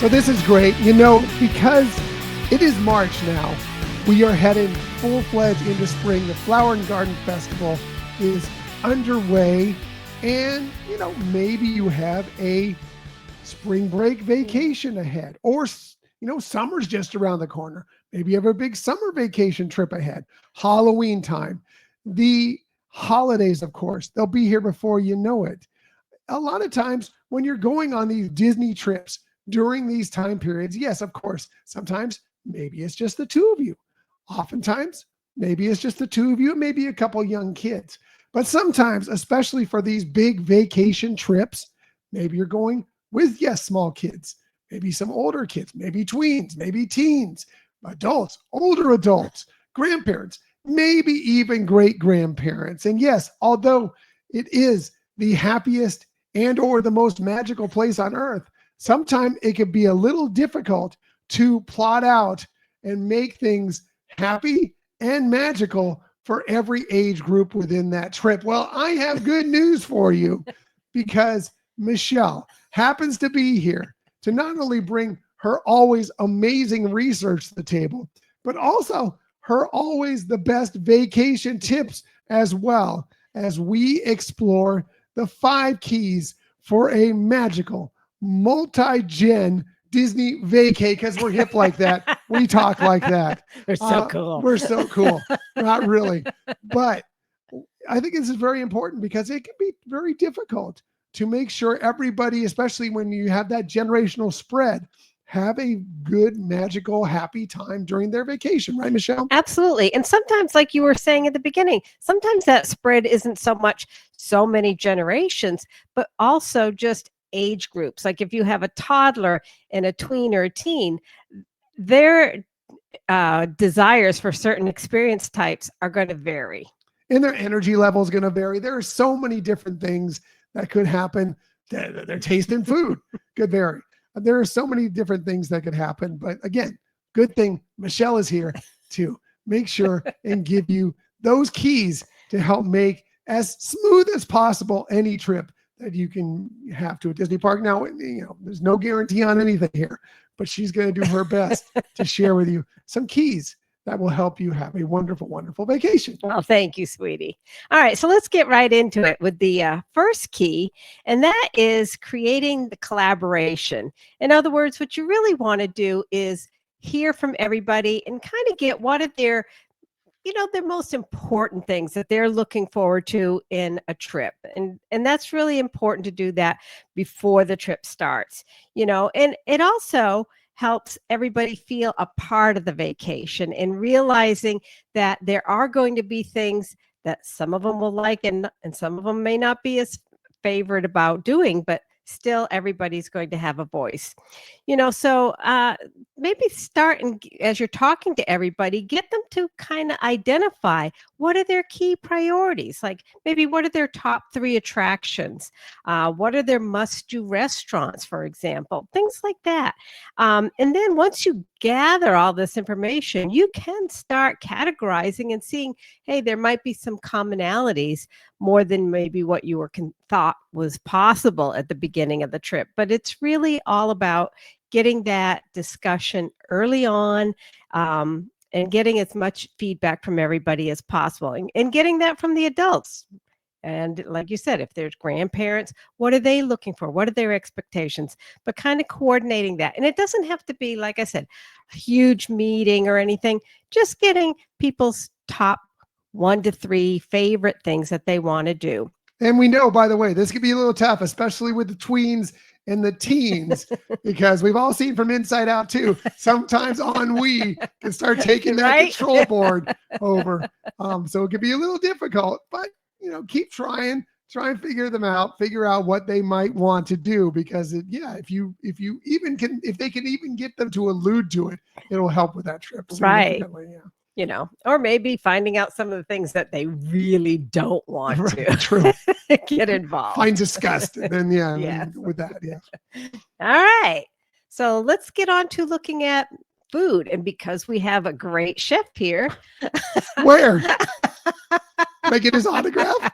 So this is great, because it is March now. We are heading full-fledged into spring. The Flower and Garden Festival is underway. And, maybe you have a spring break vacation ahead. Or, summer's just around the corner. Maybe you have a big summer vacation trip ahead. Halloween time. The holidays, of course, they'll be here before you know it. A lot of times when you're going on these Disney trips during these time periods, yes, of course, sometimes maybe it's just the two of you. Oftentimes, maybe it's just the two of you, maybe a couple young kids. But sometimes, especially for these big vacation trips, maybe you're going with, small kids, maybe some older kids, maybe tweens, maybe teens, adults, older adults, grandparents, maybe even great-grandparents. And yes, although it is the happiest and or the most magical place on earth, sometimes it can be a little difficult to plot out and make things happy and magical for every age group within that trip. Well, I have good news for you because Michelle happens to be here to not only bring her always amazing research to the table, but also her always the best vacation tips as well as we explore the 5 keys for a magical multi-gen Disney vacay, because we're hip like that. We talk like that. We're so cool. We're so cool. Not really. But I think this is very important because it can be very difficult to make sure everybody, especially when you have that generational spread, have a good, magical, happy time during their vacation. Right, Michelle? Absolutely. And sometimes, like you were saying at the beginning, sometimes that spread isn't so much so many generations, but also just age groups. Like if you have a toddler and a tween or a teen, their desires for certain experience types are going to vary. And their energy level is going to vary. There are so many different things that could happen. Their taste in food could vary. There are so many different things that could happen. But again, good thing Michelle is here to make sure and give you those keys to help make as smooth as possible any trip that you can have to a Disney park. Now, there's no guarantee on anything here, but she's going to do her best to share with you some keys that will help you have a wonderful, wonderful vacation. Oh, thank you, sweetie. All right, so let's get right into it with the first key, and that is creating the collaboration. In other words, what you really want to do is hear from everybody and kind of get what are their most important things that they're looking forward to in a trip. And that's really important to do that before the trip starts, and it also helps everybody feel a part of the vacation and realizing that there are going to be things that some of them will like and some of them may not be as favored about doing, but still everybody's going to have a voice. So maybe start, and as you're talking to everybody, get them to kind of identify what are their key priorities. Like maybe what are their top 3 attractions? What are their must-do restaurants, for example? Things like that. And then once you gather all this information, you can start categorizing and seeing, hey, there might be some commonalities more than maybe what you were thought was possible at the beginning of the trip. But it's really all about getting that discussion early on, and getting as much feedback from everybody as possible, and getting that from the adults. And like you said, if there's grandparents, what are they looking for? What are their expectations? But kind of coordinating that. And it doesn't have to be, like I said, a huge meeting or anything, just getting people's top 1 to 3 favorite things that they want to do. And we know, by the way, this could be a little tough, especially with the tweens and the teens, because we've all seen from Inside Out too. Sometimes ennui can start taking that control board over. So it can be a little difficult, but keep trying and figure them out, figure out what they might want to do, because if they can even get them to allude to it, it'll help with that trip. Right. Or maybe finding out some of the things that they really don't want to get involved. Find disgust. And then, with that, All right. So let's get on to looking at food. And because we have a great chef here. Where? Can I get his autograph?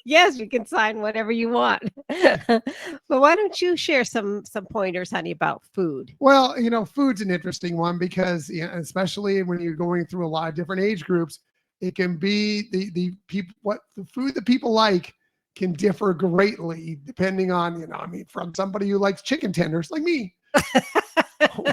Yes, you can sign whatever you want. But why don't you share some pointers, honey, about food? Well, food's an interesting one because, especially when you're going through a lot of different age groups, it can be the people, what the food that people like can differ greatly depending on, from somebody who likes chicken tenders like me,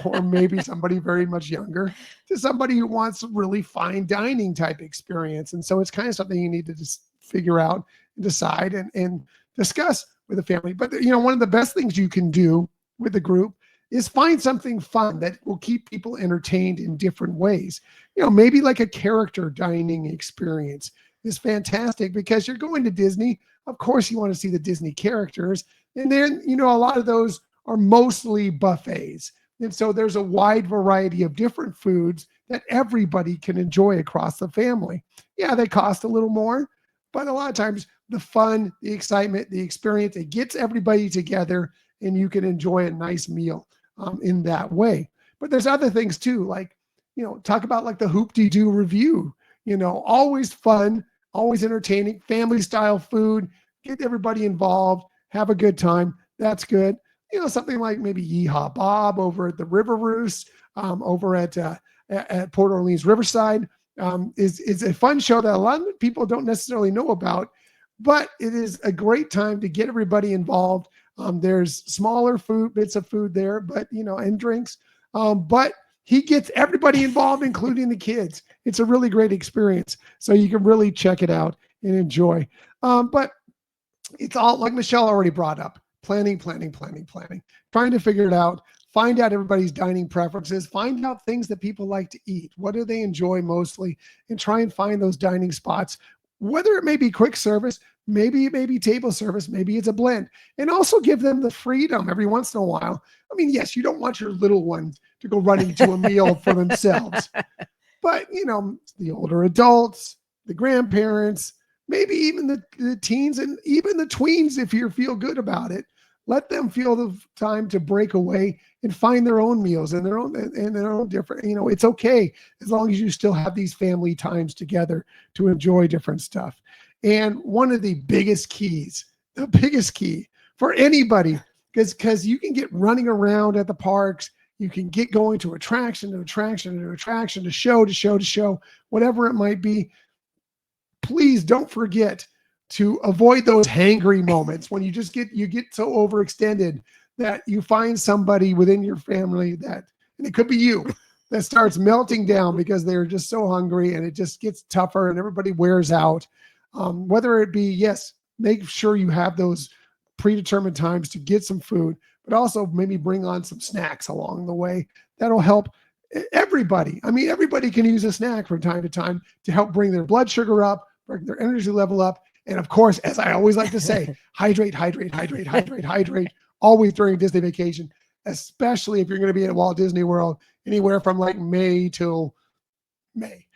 or maybe somebody very much younger to somebody who wants a really fine dining type experience. And so it's kind of something you need to just figure out and decide and discuss with the family. But, one of the best things you can do with the group is find something fun that will keep people entertained in different ways. Maybe like a character dining experience is fantastic because you're going to Disney. Of course, you want to see the Disney characters. And then, a lot of those are mostly buffets. And so there's a wide variety of different foods that everybody can enjoy across the family. Yeah, they cost a little more, but a lot of times the fun, the excitement, the experience, it gets everybody together and you can enjoy a nice meal in that way. But there's other things too, like, talk about like the Hoop-Dee-Doo review, always fun, always entertaining, family style food, get everybody involved, have a good time. That's good. Something like maybe Yeehaw Bob over at the River Roost, over at Port Orleans Riverside, is a fun show that a lot of people don't necessarily know about, but it is a great time to get everybody involved. There's smaller bits of food there, but and drinks. But he gets everybody involved, including the kids. It's a really great experience. So you can really check it out and enjoy. But it's all like Michelle already brought up. Planning, trying to figure it out, find out everybody's dining preferences, find out things that people like to eat. What do they enjoy mostly? And try and find those dining spots, whether it may be quick service, maybe it may be table service, maybe it's a blend, and also give them the freedom every once in a while. I mean, yes, you don't want your little ones to go running to a meal for themselves, but the older adults, the grandparents, maybe even the teens and even the tweens, if you feel good about it, let them feel the time to break away and find their own meals and their own different, it's okay as long as you still have these family times together to enjoy different stuff. And one of the biggest key for anybody, because you can get running around at the parks, you can get going to attraction to attraction to attraction, to show, whatever it might be. Please don't forget to avoid those hangry moments when you get so overextended that you find somebody within your family and it could be you, that starts melting down because they're just so hungry and it just gets tougher and everybody wears out. Whether it be, yes, make sure you have those predetermined times to get some food, but also maybe bring on some snacks along the way. That'll help everybody. I mean, everybody can use a snack from time to time to help bring their blood sugar up, bring their energy level up. And of course, as I always like to say, hydrate always during Disney vacation, especially if you're going to be at Walt Disney World anywhere from like May till May.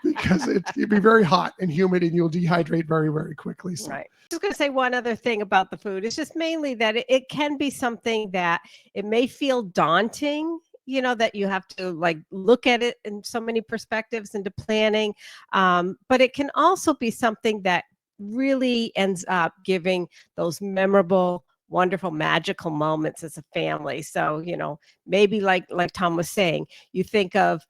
Because it'd be very hot and humid and you'll dehydrate very, very quickly. So. Right. Just going to say one other thing about the food. It's just mainly that it can be something that it may feel daunting, that you have to like look at it in so many perspectives into planning. But it can also be something that really ends up giving those memorable, wonderful, magical moments as a family. So, maybe like Tom was saying, you think of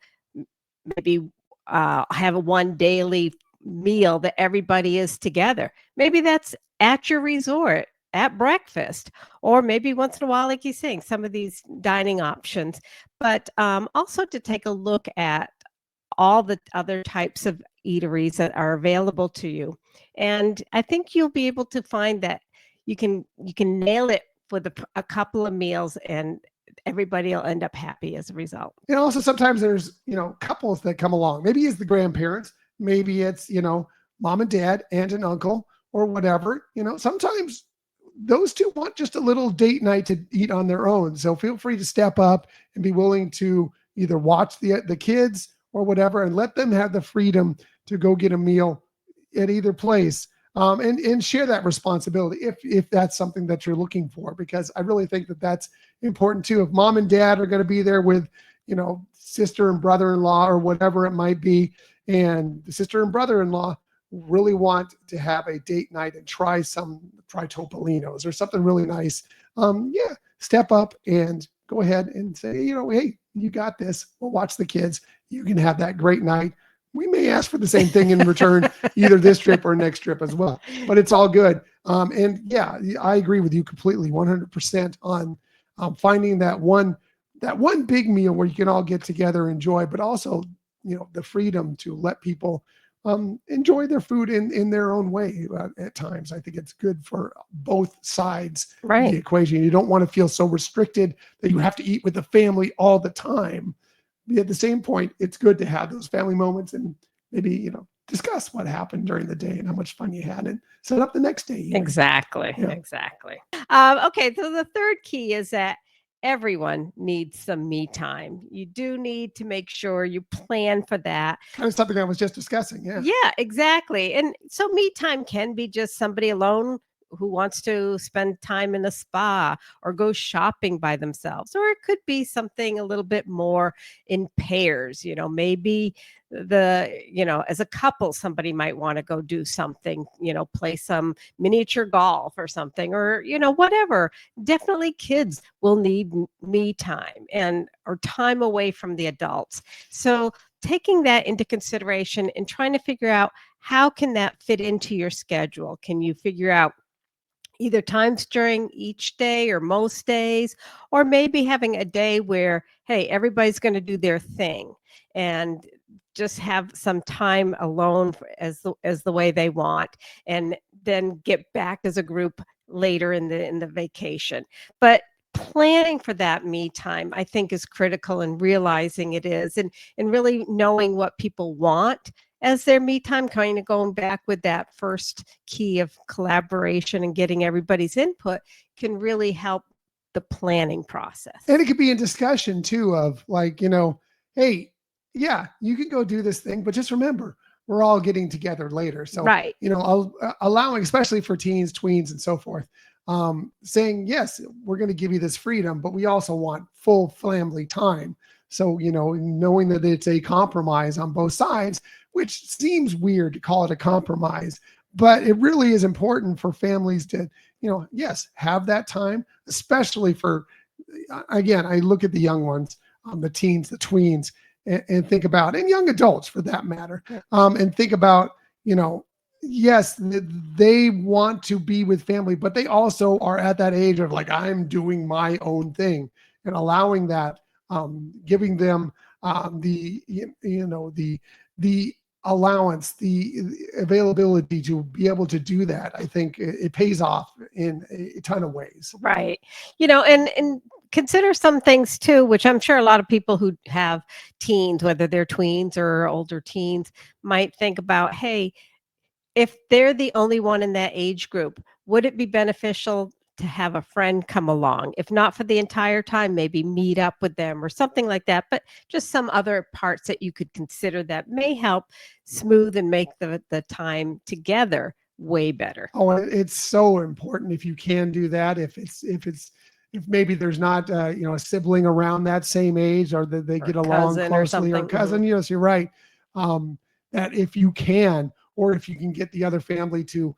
maybe have a one daily meal that everybody is together. Maybe that's at your resort at breakfast, or maybe once in a while, like he's saying, some of these dining options, but also to take a look at all the other types of eateries that are available to you. And I think you'll be able to find that you can nail it with a couple of meals and everybody will end up happy as a result. And also sometimes there's, couples that come along. Maybe it's the grandparents, maybe it's, mom and dad, aunt and uncle, or whatever. Sometimes those two want just a little date night to eat on their own. So feel free to step up and be willing to either watch the kids or whatever, and let them have the freedom to go get a meal at either place. And share that responsibility if that's something that you're looking for, because I really think that that's important too. If mom and dad are going to be there with, sister and brother-in-law or whatever it might be, and the sister and brother-in-law really want to have a date night and try Topolinos or something really nice, yeah, step up and go ahead and say, hey, you got this. We'll watch the kids. You can have that great night. We may ask for the same thing in return, either this trip or next trip as well, but it's all good. And yeah, I agree with you completely, 100% on finding that one big meal where you can all get together, enjoy, but also, the freedom to let people enjoy their food in their own way at times. I think it's good for both sides of the equation. You don't want to feel so restricted that you have to eat with the family all the time. But at the same point, it's good to have those family moments and maybe, discuss what happened during the day and how much fun you had and set up the next day. Even. Exactly. Yeah. Exactly. Okay. So the third key is that everyone needs some me time. You do need to make sure you plan for that. Kind of something I was just discussing. Yeah. Yeah, exactly. And so me time can be just somebody alone who wants to spend time in a spa or go shopping by themselves, or it could be something a little bit more in pairs. Maybe as a couple, somebody might want to go do something, play some miniature golf or something, or whatever. Definitely kids will need me time or time away from the adults. So taking that into consideration and trying to figure out how can that fit into your schedule. Can you figure out either times during each day or most days, or maybe having a day where, hey, everybody's going to do their thing and just have some time alone as the way they want, and then get back as a group later in the vacation. But planning for that me time, I think, is critical, and realizing it is, and really knowing what people want as their me time, kind of going back with that first key of collaboration and getting everybody's input, can really help the planning process. And it could be in discussion too of like, hey, yeah, you can go do this thing, but just remember, we're all getting together later. So, right. Allowing, especially for teens, tweens, and so forth, saying, yes, we're going to give you this freedom, but we also want full family time. So, knowing that it's a compromise on both sides, which seems weird to call it a compromise, but it really is important for families to, yes, have that time, especially for, again, I look at the young ones, the teens, the tweens, and think about, and young adults for that matter, and think about, yes, they want to be with family, but they also are at that age of like, I'm doing my own thing, and allowing that, giving them the allowance, the availability to be able to do that. I think it pays off in a ton of ways. Right. And consider some things too, which I'm sure a lot of people who have teens, whether they're tweens or older teens, might think about, hey, if they're the only one in that age group, would it be beneficial to have a friend come along? If not for the entire time, maybe meet up with them or something like that, but just some other parts that you could consider that may help smooth and make the time together way better. Oh, it's so important if you can do that. If maybe there's not a sibling around that same age, or that they get along closely, or cousin. Yes, you're right. That if you can, or if you can get the other family to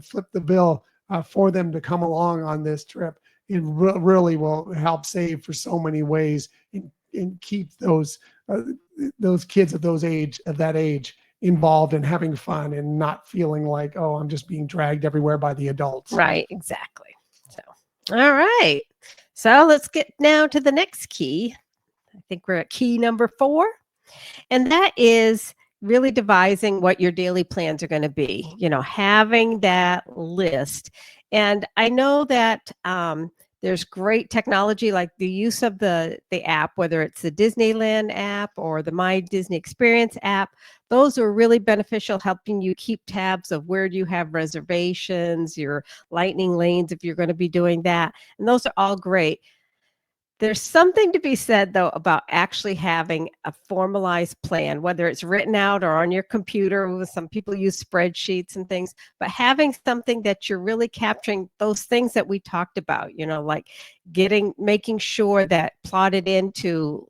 flip the bill for them to come along on this trip, it really will help save for so many ways, and keep those kids of that age involved and having fun, and not feeling like, oh, I'm just being dragged everywhere by the adults. Right, exactly. So, all right. So let's get now to the next key. I think we're at key number 4, and that is really devising what your daily plans are going to be, having that list. And I know that there's great technology, like the use of the app, whether it's the Disneyland app or the My Disney Experience app. Those are really beneficial, helping you keep tabs of where do you have reservations, your lightning lanes, if you're going to be doing that. And those are all great. There's something to be said, though, about actually having a formalized plan, whether it's written out or on your computer. Some people use spreadsheets and things, but having something that you're really capturing those things that we talked about, like making sure that plotted into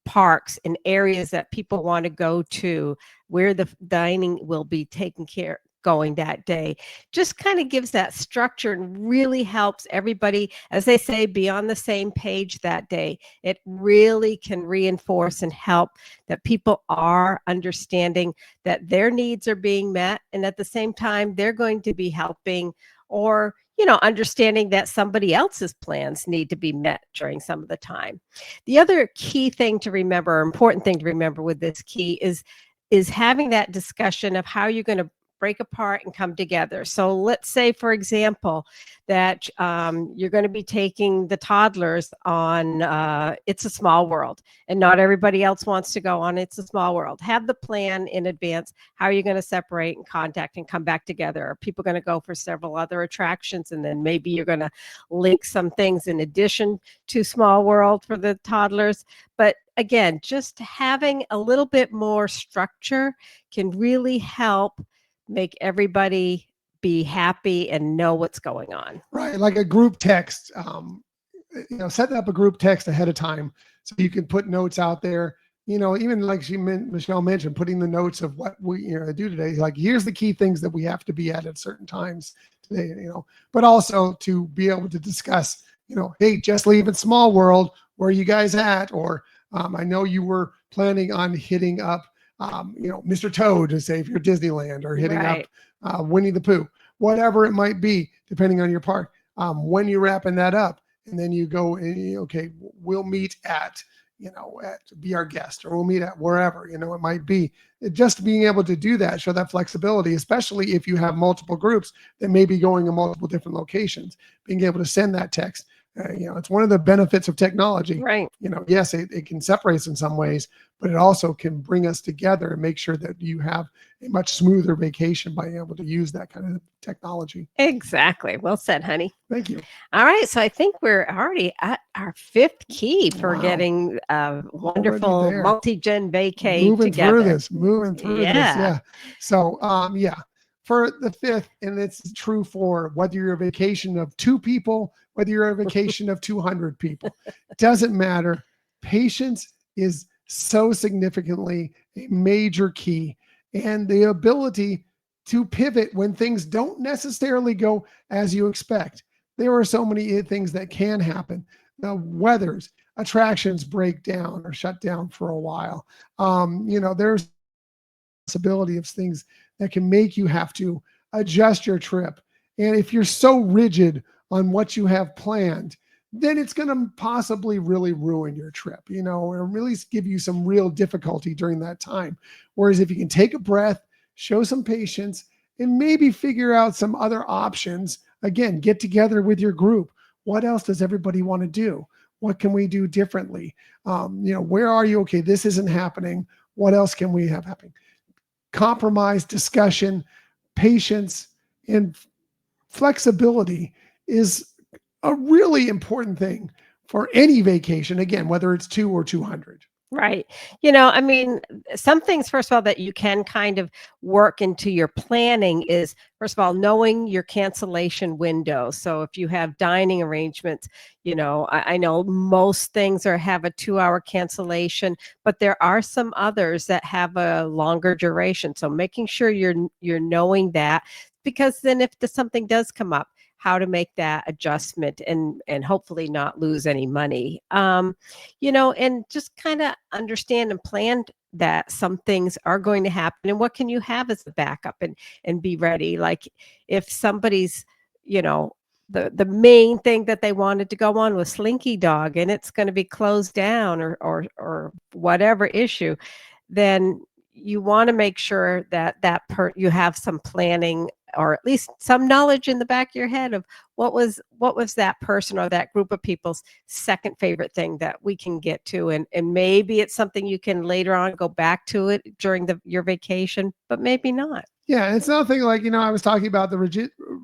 parks and areas that people want to go to, where the dining will be taken care going that day. Just kind of gives that structure and really helps everybody, as they say, be on the same page that day. It really can reinforce and help that people are understanding that their needs are being met, and at the same time they're going to be helping, or understanding that somebody else's plans need to be met during some of the time. The other key thing to remember, or important thing to remember with this key, is having that discussion of how you're going to break apart and come together. So let's say, for example, that you're going to be taking the toddlers on It's a Small World, and not everybody else wants to go on It's a Small World. Have the plan in advance. How are you going to separate and contact and come back together? Are people going to go for several other attractions, and then maybe you're going to link some things in addition to Small World for the toddlers? But again, just having a little bit more structure can really help make everybody be happy and know what's going on. Right. Like a group text, set up a group text ahead of time so you can put notes out there, even like Michelle mentioned, putting the notes of what we do today. Like, here's the key things that we have to be at certain times today, but also to be able to discuss, hey, just leaving Small World, where are you guys at? Or I know you were planning on hitting up Mr. Toad, to say, if you're Disneyland, or hitting up Winnie the Pooh, whatever it might be, depending on your park. When you're wrapping that up, and then you go, okay, we'll meet at, Be Our Guest, or we'll meet at wherever, it might be. Just being able to do that, show that flexibility, especially if you have multiple groups that may be going in multiple different locations, being able to send that text. It's one of the benefits of technology. Right. Yes, it can separate us in some ways, but it also can bring us together and make sure that you have a much smoother vacation by being able to use that kind of technology. Exactly. Well said, honey. Thank you. All right. So I think we're already at our 5th key for getting a wonderful multi-gen vacay moving together. Moving through this. Yeah. So, for the 5th, and it's true for whether you're a vacation of 2 people, whether you're a vacation of 200 people, doesn't matter. Patience is so significantly a major key, and the ability to pivot when things don't necessarily go as you expect. There are so many things that can happen. The weathers, attractions break down or shut down for a while. There's possibility of things that can make you have to adjust your trip. And if you're so rigid on what you have planned, then it's going to possibly really ruin your trip, or really give you some real difficulty during that time. Whereas if you can take a breath, show some patience, and maybe figure out some other options, again, get together with your group. What else does everybody want to do? What can we do differently? Where are you? Okay, this isn't happening. What else can we have happening? Compromise, discussion, patience, and flexibility is a really important thing for any vacation, again, whether it's 2 or 200. Right. Some things, first of all, that you can kind of work into your planning is, first of all, knowing your cancellation window. So if you have dining arrangements, I know most things have a 2-hour cancellation, but there are some others that have a longer duration. So making sure you're knowing that, because then if something does come up, how to make that adjustment and hopefully not lose any money. And just kind of understand and plan that some things are going to happen, and what can you have as a backup and be ready. Like if somebody's, the main thing that they wanted to go on was Slinky Dog, and it's going to be closed down or whatever issue, then you want to make sure that you have some planning, or at least some knowledge in the back of your head of what was that person or that group of people's second favorite thing that we can get to. And maybe it's something you can later on go back to it during your vacation, but maybe not. Yeah. It's nothing like, I was talking about the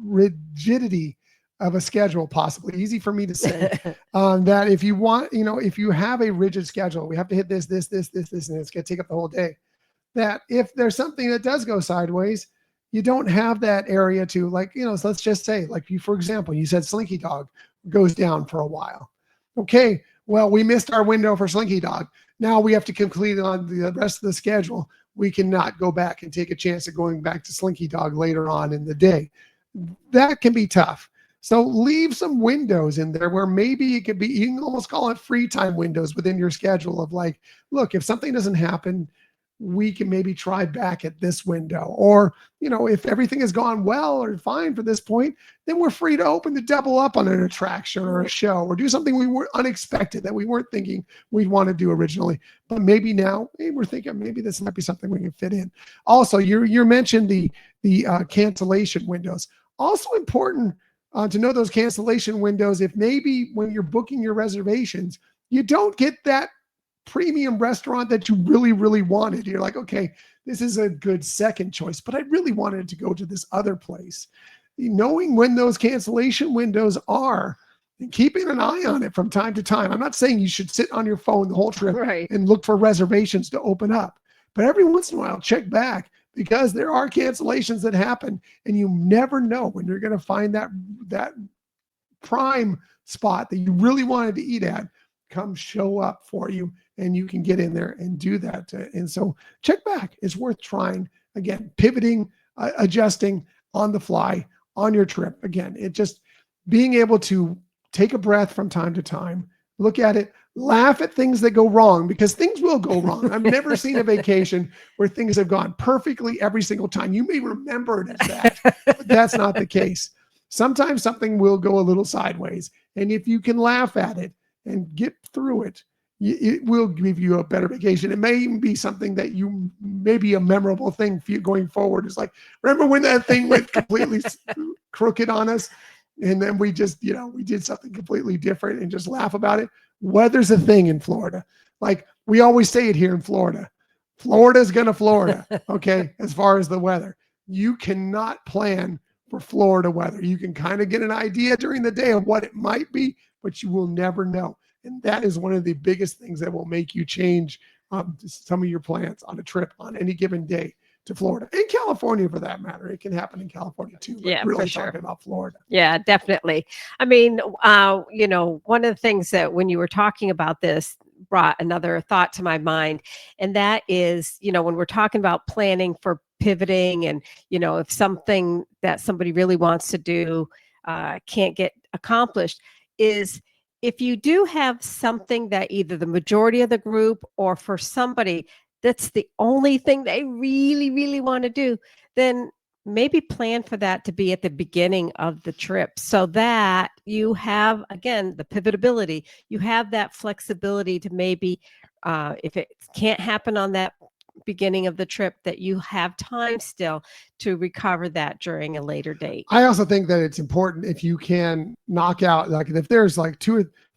rigidity of a schedule, possibly easy for me to say, that if you want, if you have a rigid schedule, we have to hit this, and it's going to take up the whole day. That if there's something that does go sideways, you don't have that area to, so let's just say, like you, for example, you said Slinky Dog goes down for a while. Okay, well, we missed our window for Slinky Dog. Now we have to complete on the rest of the schedule. We cannot go back and take a chance at going back to Slinky Dog later on in the day. That can be tough. So leave some windows in there where maybe it could be, you can almost call it free time windows within your schedule of like, look, if something doesn't happen, we can maybe try back at this window. Or, if everything has gone well or fine for this point, then we're free to open to double up on an attraction or a show or do something we were unexpected that we weren't thinking we'd want to do originally. But maybe now we're thinking maybe this might be something we can fit in. Also, you mentioned the cancellation windows. Also important to know those cancellation windows. If maybe when you're booking your reservations, you don't get that premium restaurant that you really, really wanted. You're like, okay, this is a good second choice, but I really wanted to go to this other place. Knowing when those cancellation windows are and keeping an eye on it from time to time. I'm not saying you should sit on your phone the whole trip and look for reservations to open up, but every once in a while, check back, because there are cancellations that happen and you never know when you're going to find that prime spot that you really wanted to eat at come show up for you, and you can get in there and do that. And so check back. It's worth trying. Again, pivoting, adjusting on the fly on your trip. Again, it just being able to take a breath from time to time, look at it, laugh at things that go wrong, because things will go wrong. I've never seen a vacation where things have gone perfectly every single time. You may remember it as that, but that's not the case. Sometimes something will go a little sideways. And if you can laugh at it and get through it, it will give you a better vacation. It may even be something that you maybe a memorable thing for you going forward. It's like, remember when that thing went completely crooked on us? And then we just, we did something completely different and just laugh about it. Weather's a thing in Florida. Like we always say it here in Florida. Florida's going to Florida. Okay. As far as the weather, you cannot plan for Florida weather. You can kind of get an idea during the day of what it might be, but you will never know. And that is one of the biggest things that will make you change some of your plans on a trip on any given day to Florida and California for that matter. It can happen in California too. But really talking about Florida. Yeah, definitely. I mean, one of the things that when you were talking about this brought another thought to my mind. And that is, when we're talking about planning for pivoting and, if something that somebody really wants to do can't get accomplished, is if you do have something that either the majority of the group or for somebody that's the only thing they really, really want to do, then maybe plan for that to be at the beginning of the trip so that you have, again, the pivotability. You have that flexibility to maybe, if it can't happen on that beginning of the trip, that you have time still to recover that during a later date. I also think that it's important if you can knock out, like if there's like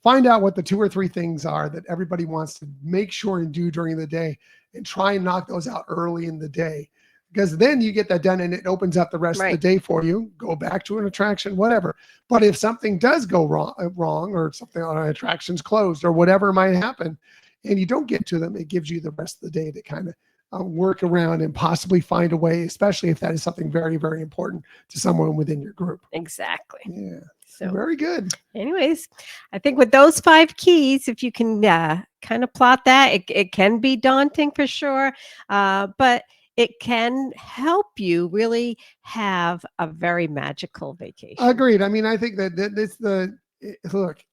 find out what the 2 or 3 things are that everybody wants to make sure and do during the day, and try and knock those out early in the day, because then you get that done and it opens up the rest of the day for you. Go back to an attraction, whatever. But if something does go wrong or something on an attraction's closed or whatever might happen, and you don't get to them, it gives you the rest of the day to kind of work around and possibly find a way, especially if that is something very, very important to someone within your group. Exactly. Yeah. So very good. Anyways, I think with those 5 keys, if you can kind of plot that, it can be daunting for sure, but it can help you really have a very magical vacation. Agreed. I mean, I think that it's look,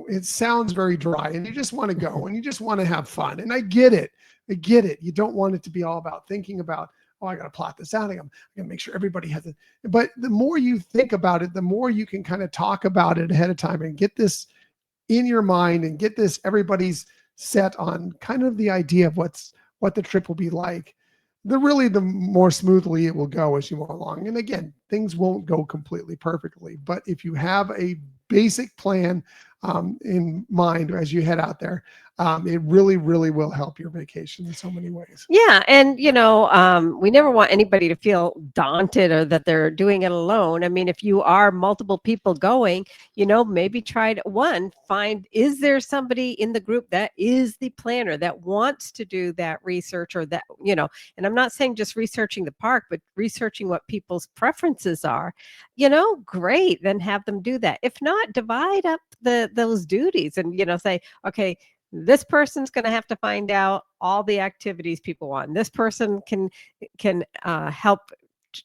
it sounds very dry and you just want to go and you just want to have fun. And I get it. You don't want it to be all about thinking about, oh, I got to plot this out. I got to make sure everybody has it. But the more you think about it, the more you can kind of talk about it ahead of time and get this in your mind and get this, everybody's set on kind of the idea of what the trip will be like. The more smoothly it will go as you go along. And again, things won't go completely perfectly, but if you have a basic plan in mind as you head out there, it really, really will help your vacation in so many ways. Yeah. And, we never want anybody to feel daunted or that they're doing it alone. I mean, if you are multiple people going, maybe try to find, is there somebody in the group that is the planner that wants to do that research or that, and I'm not saying just researching the park, but researching what people's preferences are, great, then have them do that. If not, divide up those duties and, say, okay, This person's going to have to find out all the activities people want. This person can help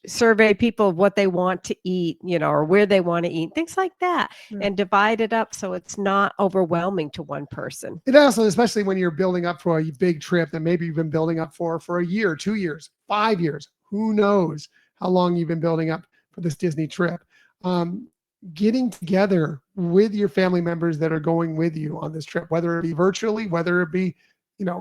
survey people of what they want to eat, or where they want to eat, things like that, and divide it up so it's not overwhelming to one person. It also, especially when you're building up for a big trip that maybe you've been building up for a year, 2 years, 5 years, who knows how long you've been building up for this Disney trip. Getting together with your family members that are going with you on this trip, whether it be virtually, whether it be,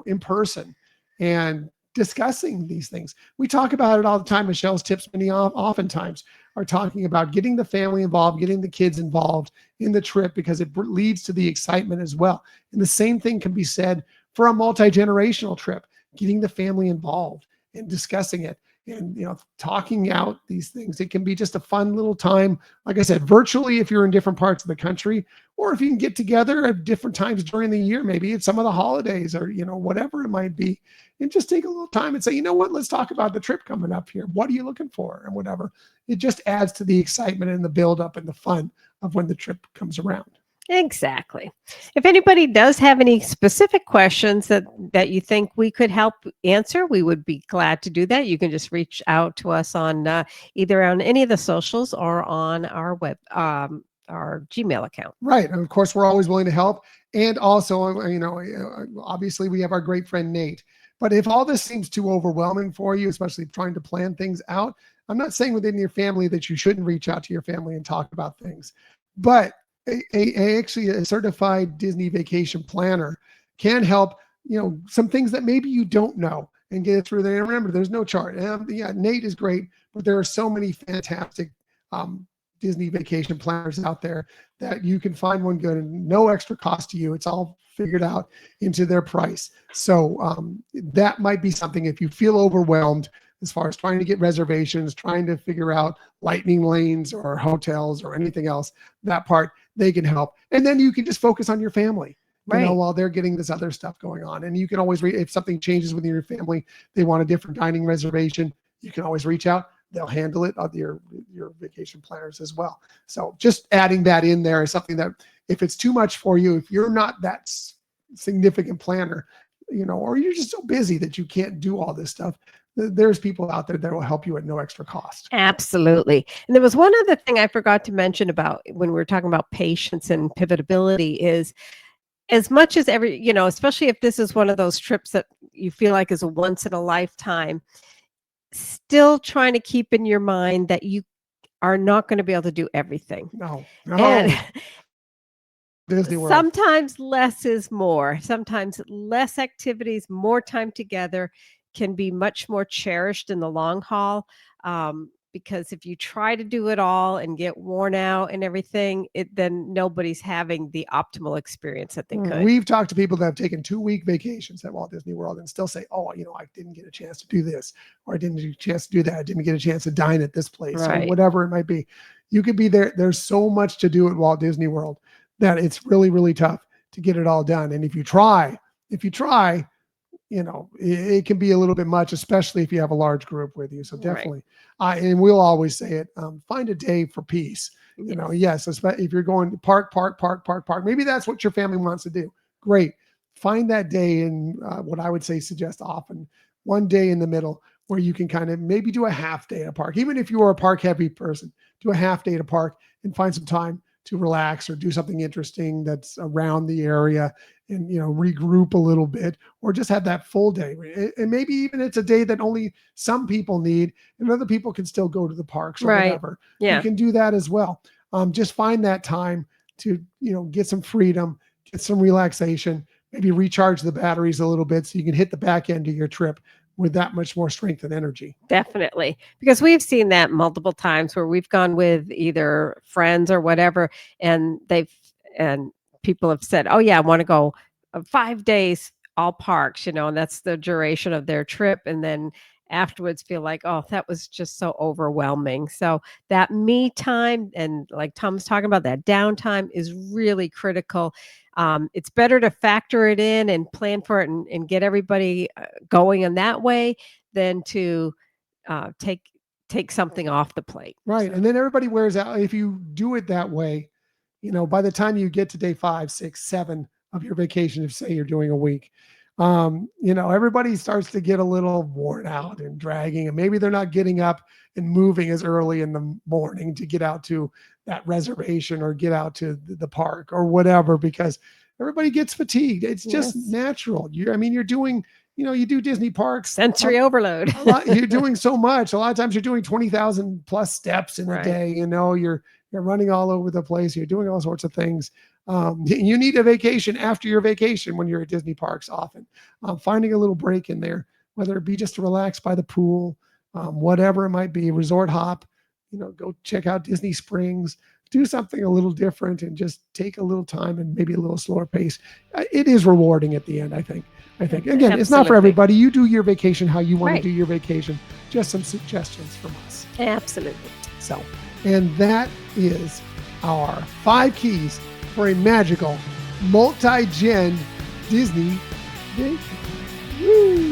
in person, and discussing these things. We talk about it all the time. Michelle's tips oftentimes are talking about getting the family involved, getting the kids involved in the trip, because it leads to the excitement as well. And the same thing can be said for a multi-generational trip, getting the family involved and discussing it and, talking out these things. It can be just a fun little time, like I said, virtually if you're in different parts of the country, or if you can get together at different times during the year, maybe it's some of the holidays or, whatever it might be, and just take a little time and say, you know what, let's talk about the trip coming up here. What are you looking for? And whatever. It just adds to the excitement and the buildup and the fun of when the trip comes around. Exactly. If anybody does have any specific questions that you think we could help answer, we would be glad to do that. You can just reach out to us on either on any of the socials or on our our Gmail account. Right. And of course, we're always willing to help. And also, obviously we have our great friend, Nate. But if all this seems too overwhelming for you, especially trying to plan things out, I'm not saying within your family that you shouldn't reach out to your family and talk about things. But actually a certified Disney vacation planner can help, some things that maybe you don't know, and get it through there. And remember, there's no chart. Nate is great, but there are so many fantastic Disney vacation planners out there that you can find one good and no extra cost to you. It's all figured out into their price. So that might be something, if you feel overwhelmed as far as trying to get reservations, trying to figure out lightning lanes or hotels or anything else, that part they can help. And then you can just focus on your family, while they're getting this other stuff going on. And you can always, if something changes within your family, they want a different dining reservation, you can always reach out. They'll handle it on your vacation planners as well. So just adding that in there is something that, if it's too much for you, if you're not that significant planner, or you're just so busy that you can't do all this stuff, there's people out there that will help you at no extra cost. Absolutely. And there was one other thing I forgot to mention about when we were talking about patience and pivotability is, as much as especially if this is one of those trips that you feel like is a once in a lifetime, still trying to keep in your mind that you are not going to be able to do everything. No. And Disney World. Sometimes less is more. Sometimes less activities, more time together can be much more cherished in the long haul. Because if you try to do it all and get worn out and everything, then nobody's having the optimal experience that they could. We've talked to people that have taken 2-week vacations at Walt Disney World and still say, oh, I didn't get a chance to do this, or I didn't get a chance to do that. I didn't get a chance to dine at this place, or whatever it might be. You could be there. There's so much to do at Walt Disney World that it's really, really tough to get it all done. And if you try, it can be a little bit much, especially if you have a large group with you. So definitely, and we'll always say it, find a day for peace. Yes, especially if you're going to park, maybe that's what your family wants to do. Great. Find that day, and what I would say, suggest often, one day in the middle where you can kind of maybe do a half day at a park. Even if you are a park heavy person, do a half day at a park and find some time to relax or do something interesting that's around the area, and regroup a little bit, or just have that full day. And maybe even it's a day that only some people need and other people can still go to the parks or whatever. You can do that as well. Just find that time to get some freedom, get some relaxation, maybe recharge the batteries a little bit so you can hit the back end of your trip with that much more strength and energy. Definitely. Because we've seen that multiple times where we've gone with either friends or whatever, and people have said, oh yeah, I want to go 5 days, all parks, and that's the duration of their trip. And then afterwards feel like, oh, that was just so overwhelming. So that me time, and like Tom's talking about, that downtime is really critical. It's better to factor it in and plan for it and get everybody going in that way than to take something off the plate. Right. So. And then everybody wears out. If you do it that way, by the time you get to day 5, 6, 7 of your vacation if, say, you're doing a week. Everybody starts to get a little worn out and dragging, and maybe they're not getting up and moving as early in the morning to get out to that reservation or get out to the park or whatever, because everybody gets fatigued. It's just natural. You're doing, you do Disney parks. Sensory overload. You're doing so much. A lot of times you're doing 20,000 plus steps in a day. You're running all over the place. You're doing all sorts of things. You need a vacation after your vacation when you're at Disney parks often. Finding a little break in there, whether it be just to relax by the pool, whatever it might be, resort hop, go check out Disney Springs, do something a little different and just take a little time and maybe a little slower pace. It is rewarding at the end, I think. Again, Absolutely. It's not for everybody. You do your vacation how you want to do your vacation. Just some suggestions from us. Absolutely. So, and that is our 5 keys for a magical multi-gen Disney Vacay. Woo!